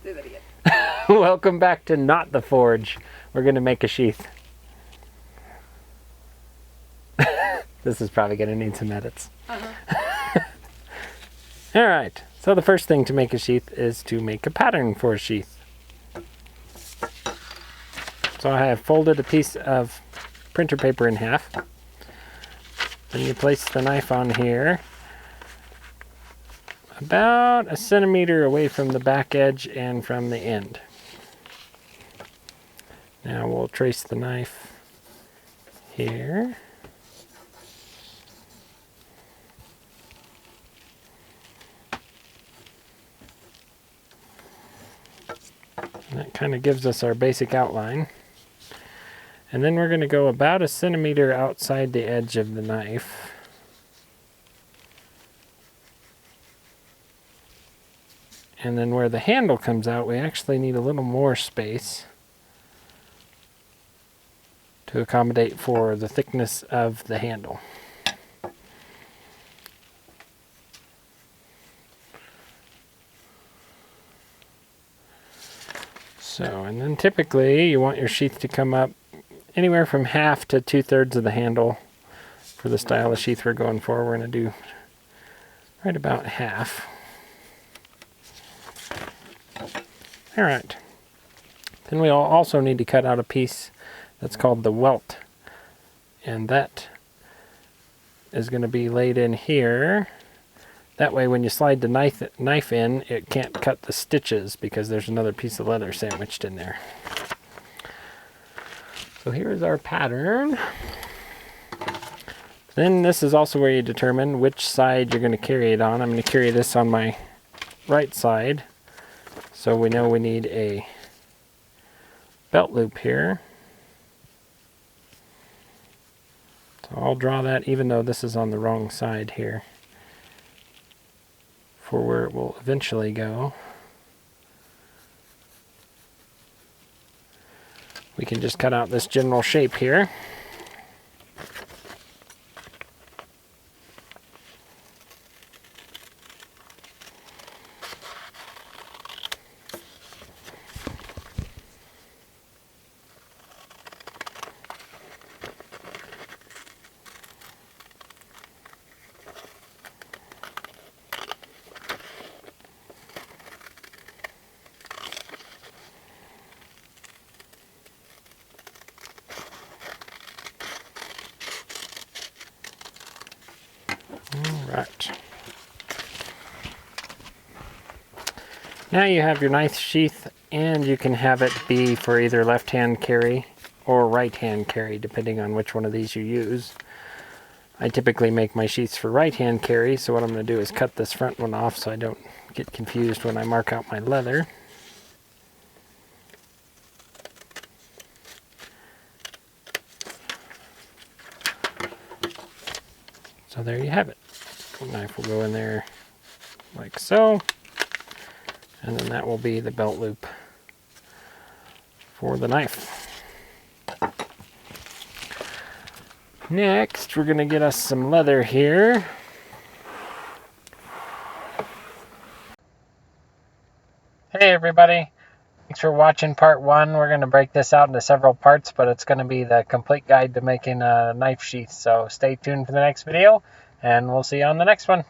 Do that again. Welcome back to Not the Forge. We're going to make a sheath. This is probably going to need some edits. Alright, so the first thing to make a sheath is to make a pattern for a sheath. So I have folded a piece of printer paper in half. Then you place the knife on here, about 1 centimeter away from the back edge and from the end. Now we'll trace the knife here. And that kind of gives us our basic outline. And then we're going to go about 1 centimeter outside the edge of the knife. And then where the handle comes out, we actually need a little more space to accommodate for the thickness of the handle. So, and then typically you want your sheath to come up anywhere from 1/2 to 2/3 of the handle. For the style of sheath we're going for, we're going to do right about 1/2. Alright. Then we'll also need to cut out a piece that's called the welt. And that is going to be laid in here. That way when you slide the knife in, it can't cut the stitches because there's another piece of leather sandwiched in there. So here's our pattern. Then this is also where you determine which side you're going to carry it on. I'm going to carry this on my right side. So we know we need a belt loop here. So I'll draw that even though this is on the wrong side here, for where it will eventually go. We can just cut out this general shape here. Alright. Now you have your knife sheath, and you can have it be for either left-hand carry or right-hand carry, depending on which one of these you use. I typically make my sheaths for right-hand carry, so what I'm going to do is cut this front one off so I don't get confused when I mark out my leather. So there you have it. The knife will go in there like so, and then that will be the belt loop for the knife. Next, we're going to get us some leather here. Hey everybody, thanks for watching part 1. We're going to break this out into several parts, but it's going to be the complete guide to making a knife sheath. So stay tuned for the next video, and we'll see you on the next one.